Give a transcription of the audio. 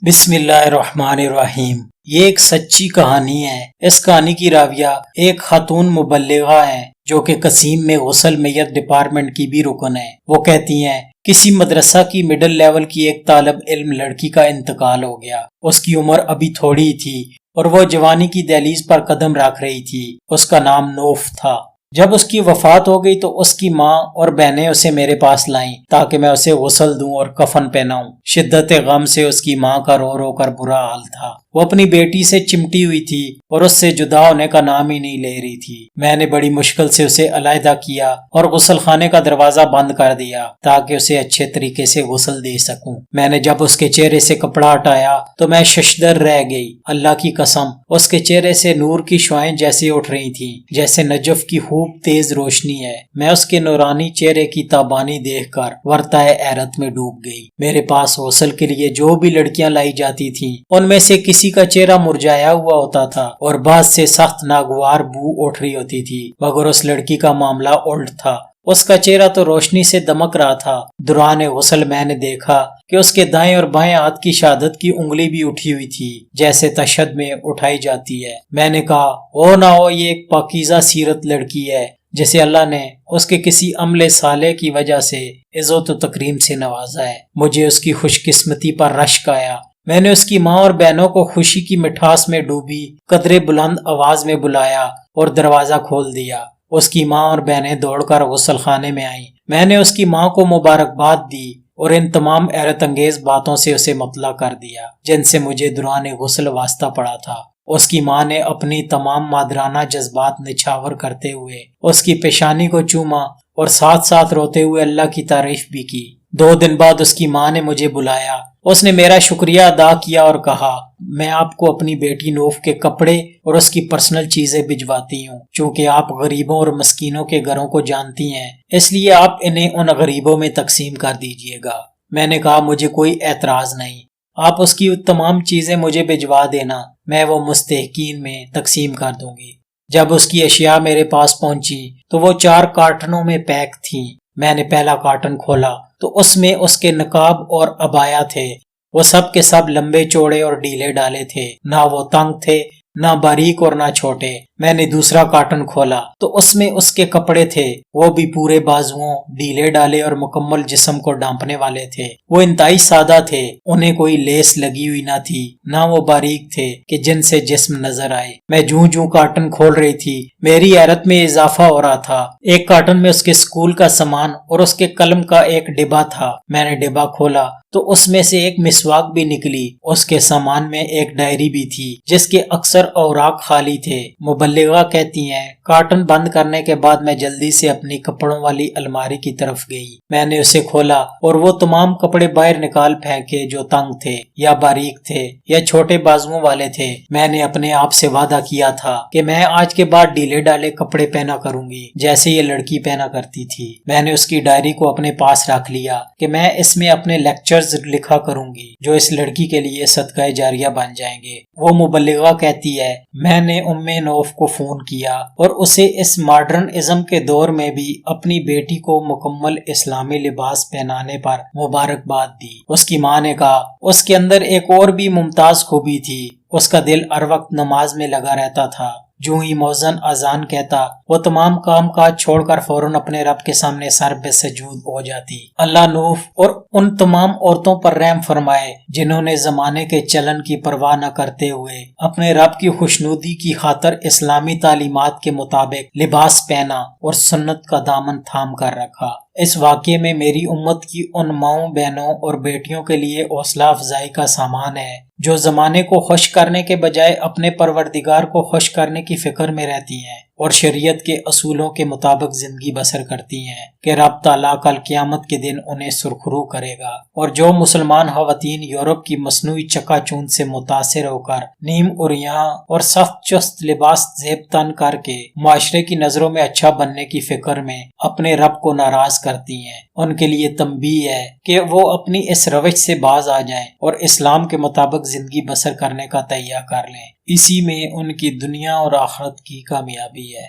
بسم اللہ الرحمن الرحیم۔ یہ ایک سچی کہانی ہے۔ اس کہانی کی راویہ ایک خاتون مبلغہ ہیں جو کہ قصیم میں غسل میت ڈپارٹمنٹ کی بھی رکن ہے۔ وہ کہتی ہیں کسی مدرسہ کی مڈل لیول کی ایک طالب علم لڑکی کا انتقال ہو گیا۔ اس کی عمر ابھی تھوڑی تھی اور وہ جوانی کی دہلیز پر قدم رکھ رہی تھی۔ اس کا نام نوف تھا۔ جب اس کی وفات ہو گئی تو اس کی ماں اور بہنیں اسے میرے پاس لائیں تاکہ میں اسے غسل دوں اور کفن پہناؤں۔ شدت غم سے اس کی ماں کا رو رو کر برا حال تھا۔ وہ اپنی بیٹی سے چمٹی ہوئی تھی اور اس سے جدا ہونے کا نام ہی نہیں لے رہی تھی۔ میں نے بڑی مشکل سے اسے علیحدہ کیا اور غسل خانے کا دروازہ بند کر دیا تاکہ اسے اچھے طریقے سے غسل دے سکوں۔ میں نے جب اس کے چہرے سے کپڑا ہٹایا تو میں ششدر رہ گئی۔ اللہ کی قسم، اس کے چہرے سے نور کی شعائیں جیسے اٹھ رہی تھیں جیسے نجف کی خوب تیز روشنی ہے۔ میں اس کے نورانی چہرے کی تابانی دیکھ کر ورطۂ حیرت میں ڈوب گئی۔ میرے پاس غسل کے لیے جو بھی لڑکیاں لائی جاتی تھیں ان میں سے کسی کا چہرہ مرجھایا ہوا ہوتا تھا اور بعض سے سخت ناگوار بو اٹھ رہی ہوتی تھی، مگر اس لڑکی کا معاملہ الٹ تھا۔ اس کا چہرہ تو روشنی سے دمک رہا تھا۔ دوران غسل میں نے دیکھا کہ اس کے دائیں اور بائیں ہاتھ کی شہادت کی انگلی بھی اٹھی ہوئی تھی جیسے تشہد میں اٹھائی جاتی ہے۔ میں نے کہا او نہ ہو، یہ ایک پاکیزہ سیرت لڑکی ہے جسے اللہ نے اس کے کسی عمل صالح کی وجہ سے عزت و تکریم سے نوازا ہے۔ مجھے اس کی خوش قسمتی پر رشک آیا۔ میں نے اس کی ماں اور بہنوں کو خوشی کی مٹھاس میں ڈوبی قدرے بلند آواز میں بلایا اور دروازہ کھول دیا۔ اس کی ماں اور بہنیں دوڑ کر غسل خانے میں آئیں۔ میں نے اس کی ماں کو مبارکباد دی اور ان تمام حیرت انگیز باتوں سے اسے مطلع کر دیا جن سے مجھے دوران غسل واسطہ پڑا تھا۔ اس کی ماں نے اپنی تمام مادرانہ جذبات نچھاور کرتے ہوئے اس کی پیشانی کو چوما اور ساتھ ساتھ روتے ہوئے اللہ کی تعریف بھی کی۔ 2 دن بعد اس کی ماں نے مجھے بلایا۔ اس نے میرا شکریہ ادا کیا اور کہا میں آپ کو اپنی بیٹی نوف کے کپڑے اور اس کی پرسنل چیزیں بھجواتی ہوں، چونکہ آپ غریبوں اور مسکینوں کے گھروں کو جانتی ہیں، اس لیے آپ انہیں ان غریبوں میں تقسیم کر دیجئے گا۔ میں نے کہا مجھے کوئی اعتراض نہیں، آپ اس کی تمام چیزیں مجھے بھجوا دینا، میں وہ مستحقین میں تقسیم کر دوں گی۔ جب اس کی اشیاء میرے پاس پہنچی تو وہ 4 کارٹنوں میں پیک تھیں۔ میں نے پہلا کارٹن کھولا تو اس میں اس کے نقاب اور عبایا تھے۔ وہ سب کے سب لمبے چوڑے اور ڈھیلے ڈالے تھے، نہ وہ تنگ تھے، نہ باریک اور نہ چھوٹے۔ میں نے دوسرا کارٹن کھولا تو اس میں اس کے کپڑے تھے، وہ بھی پورے بازوؤں، ڈھیلے ڈالے اور مکمل جسم کو ڈھانپنے والے تھے۔ وہ انتہائی سادہ تھے، انہیں کوئی لیس لگی ہوئی نہ تھی، نہ وہ باریک تھے کہ جن سے جسم نظر آئے۔ میں جوں جوں کارٹن کھول رہی تھی میری حیرت میں اضافہ ہو رہا تھا۔ ایک کارٹن میں اس کے اسکول کا سامان اور اس کے قلم کا ایک ڈبہ تھا۔ میں نے ڈبہ کھولا تو اس میں سے ایک مسواک بھی نکلی۔ اس کے سامان میں ایک ڈائری بھی تھی جس کے اکثر اوراق خالی تھے۔ مبلغہ کہتی ہیں کارٹن بند کرنے کے بعد میں جلدی سے اپنی کپڑوں والی الماری کی طرف گئی۔ میں نے اسے کھولا اور وہ تمام کپڑے باہر نکال پھینکے جو تنگ تھے یا باریک تھے یا چھوٹے بازوؤں والے تھے۔ میں نے اپنے آپ سے وعدہ کیا تھا کہ میں آج کے بعد ڈھیلے ڈالے کپڑے پہنا کروں گی جیسے یہ لڑکی پہنا کرتی تھی۔ میں نے اس کی ڈائری کو اپنے پاس رکھ لیا کہ میں اس میں اپنے لیکچرز لکھا کروں گی جو اس لڑکی کے لیے صدقہ جاریہ بن جائیں گے۔ وہ مبلغہ کہتی ہے میں نے نوف کو فون کیا اور اسے اس ماڈرن ازم کے دور میں بھی اپنی بیٹی کو مکمل اسلامی لباس پہنانے پر مبارکباد دی۔ اس کی ماں نے کہا اس کے اندر ایک اور بھی ممتاز خوبی تھی، اس کا دل ہر وقت نماز میں لگا رہتا تھا۔ جو ہی مؤذن اذان کہتا وہ تمام کام کاج چھوڑ کر فوراً اپنے رب کے سامنے سر بے سجود ہو جاتی۔ اللہ نوف اور ان تمام عورتوں پر رحم فرمائے جنہوں نے زمانے کے چلن کی پرواہ نہ کرتے ہوئے اپنے رب کی خوشنودی کی خاطر اسلامی تعلیمات کے مطابق لباس پہنا اور سنت کا دامن تھام کر رکھا۔ اس واقعے میں میری امت کی ان ماؤں، بہنوں اور بیٹیوں کے لیے حوصلہ افزائی کا سامان ہے جو زمانے کو خوش کرنے کے بجائے اپنے پروردگار کو خوش کرنے کی فکر میں رہتی ہیں اور شریعت کے اصولوں کے مطابق زندگی بسر کرتی ہیں کہ رب تعالیٰ کل قیامت کے دن انہیں سرخرو کرے گا۔ اور جو مسلمان خواتین یورپ کی مصنوعی چکا چوند سے متاثر ہو کر نیم عریاں اور سخت چست لباس زیب تن کر کے معاشرے کی نظروں میں اچھا بننے کی فکر میں اپنے رب کو ناراض کرتی ہیں، ان کے لیے تنبیہ ہے کہ وہ اپنی اس روش سے باز آ جائیں اور اسلام کے مطابق زندگی بسر کرنے کا تہیہ کر لیں۔ اسی میں ان کی دنیا اور آخرت کی کامیابی ہے۔